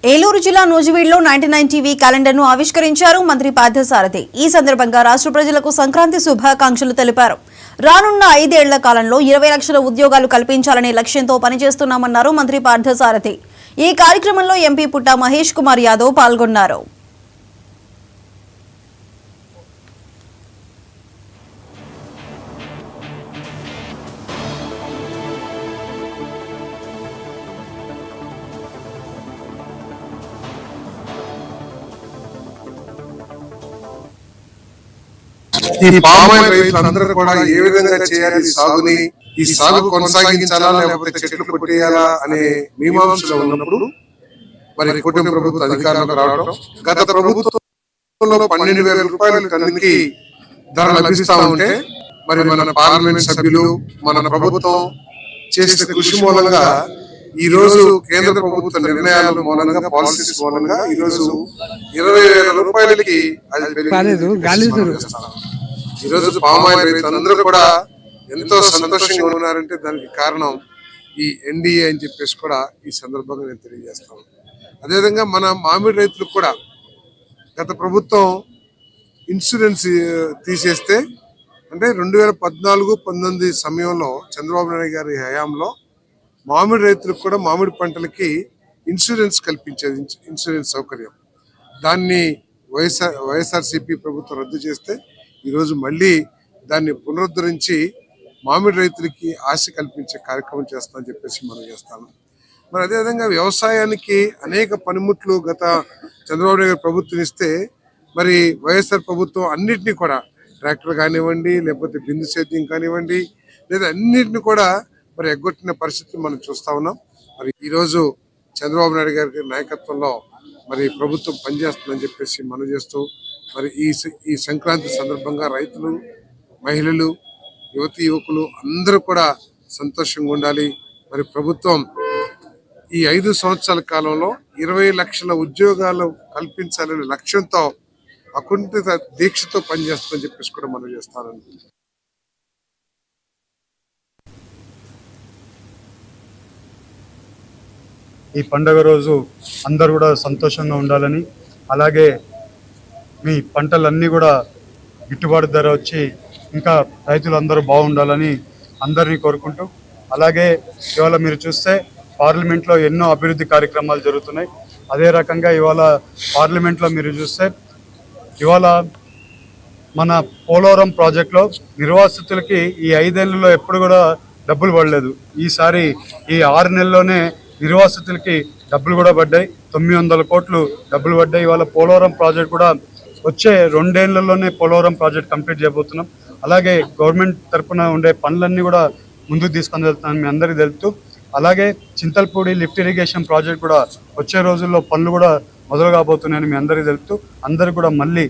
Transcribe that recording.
ఏలూరు జిల్లా నూజివీడులో 99 టీవీ క్యాలెండర్ను ఆవిష్కరించారు మంత్రి పార్థసారథి. ఈ సందర్భంగా రాష్ట్ర ప్రజలకు సంక్రాంతి శుభాకాంక్షలు తెలిపారు. రానున్న 5 ఏళ్ల కాలంలో 20 లక్షల ఉద్యోగాలు కల్పించాలనే లక్ష్యంతో పనిచేస్తున్నామన్నారు మంత్రి పార్థసారథి. ఈ కార్యక్రమంలో ఎంపీ పుట్ట మహేష్ కుమార్ యాదవ్ పాల్గొన్నారు. ఈ పామాయిల్ రైతులందరూ కూడా ఏ విధంగా చేయాలి, సాగుని ఈ సాగు కొనసాగించాలా లేకపోతే చెట్లు కొట్టేయాలా అనే మీమాంసలో ఉన్నప్పుడు మరి కూటమి ప్రభుత్వ అధికారంలోకి రావడం, గత ప్రభుత్వంలో 12,000 రూపాయల టన్నుకి ధర లభిస్తా ఉంటే మరి మన పార్లమెంట్ సభ్యులు మన ప్రభుత్వం చేసిన కృషి మూలంగా ఈ రోజు కేంద్ర ప్రభుత్వ నిర్ణయాల మూలంగా పాలసీస్ మూలంగా ఈ రోజు 20,000 రూపాయలకి ఈ రోజు పామాయిల్ రైతులందరూ కూడా ఎంతో సంతోషంగా ఉన్నారంటే దానికి కారణం ఈ ఎన్డీఏ అని చెప్పేసి కూడా ఈ సందర్భంగా నేను తెలియజేస్తాను. అదేవిధంగా మన మామిడి రైతులకు కూడా గత ప్రభుత్వం ఇన్సూరెన్స్ తీసేస్తే అంటే 2014-19 సమయంలో చంద్రబాబు నాయుడు గారి హయాంలో మామిడి రైతులకు కూడా మామిడి పంటలకి ఇన్సూరెన్స్ కల్పించేది, ఇన్సూరెన్స్ సౌకర్యం. దాన్ని వైఎస్ఆర్సీపీ ప్రభుత్వం రద్దు చేస్తే ఈరోజు మళ్ళీ దాన్ని పునరుద్ధరించి మామిడి రైతులకి ఆశ కల్పించే కార్యక్రమం చేస్తామని చెప్పేసి మనం చేస్తాను. మరి అదేవిధంగా వ్యవసాయానికి అనేక పనిముట్లు గత చంద్రబాబు నాయుడు ప్రభుత్వం ఇస్తే మరి వైఎస్ఆర్ ప్రభుత్వం అన్నిటినీ కూడా ట్రాక్టర్ కానివ్వండి లేకపోతే బిందు సేద్యం కానివ్వండి లేదా అన్నిటిని కూడా మరి ఎగ్గొట్టిన పరిస్థితిని మనం చూస్తా ఉన్నాం. మరి ఈరోజు చంద్రబాబు నాయుడు గారి నాయకత్వంలో మరి ప్రభుత్వం పనిచేస్తుందని చెప్పేసి మనం చేస్తూ మరి ఈ సంక్రాంతి సందర్భంగా రైతులు, మహిళలు, యువతీ యువకులు అందరూ కూడా సంతోషంగా ఉండాలి. మరి ప్రభుత్వం ఈ 5 సంవత్సరాల కాలంలో 20 లక్షల ఉద్యోగాలు కల్పించాలనే లక్ష్యంతో అకుంఠిత దీక్షతో పనిచేస్తుందని చెప్పేసి కూడా మనం చేస్తానండి. ఈ పండుగ రోజు అందరూ కూడా సంతోషంగా ఉండాలని, అలాగే మీ పంటలన్నీ కూడా గిట్టుబాటు ధర వచ్చి ఇంకా రైతులందరూ బాగుండాలని అందరినీ కోరుకుంటూ, అలాగే ఇవాళ మీరు చూస్తే పార్లమెంట్లో ఎన్నో అభివృద్ధి కార్యక్రమాలు జరుగుతున్నాయి. అదే రకంగా ఇవాళ పార్లమెంట్లో మీరు చూస్తే ఇవాళ మన పోలవరం ప్రాజెక్టులో నిర్వాసితులకి ఈ 5 ఏళ్లలో ఎప్పుడు కూడా డబ్బులు పడలేదు. ఈసారి ఈ 6 నెలల్లోనే నిర్వాసితులకి డబ్బులు కూడా పడ్డాయి. 900 కోట్లు డబ్బులు పడ్డాయి. ఇవాళ పోలవరం ప్రాజెక్ట్ కూడా వచ్చే 2 ఏళ్లలోనే పోలవరం ప్రాజెక్ట్ కంప్లీట్ చేయబోతున్నాం. అలాగే గవర్నమెంట్ తరఫున ఉండే పనులన్నీ కూడా ముందుకు తీసుకొని వెళ్తున్నాను మీ అందరికీ తెలుపుతూ, అలాగే చింతల్పూడి లిఫ్ట్ ఇరిగేషన్ ప్రాజెక్ట్ కూడా వచ్చే రోజుల్లో పనులు కూడా మొదలు కాబోతున్నాయని మీ అందరికీ తెలుపుతూ, అందరూ కూడా మళ్ళీ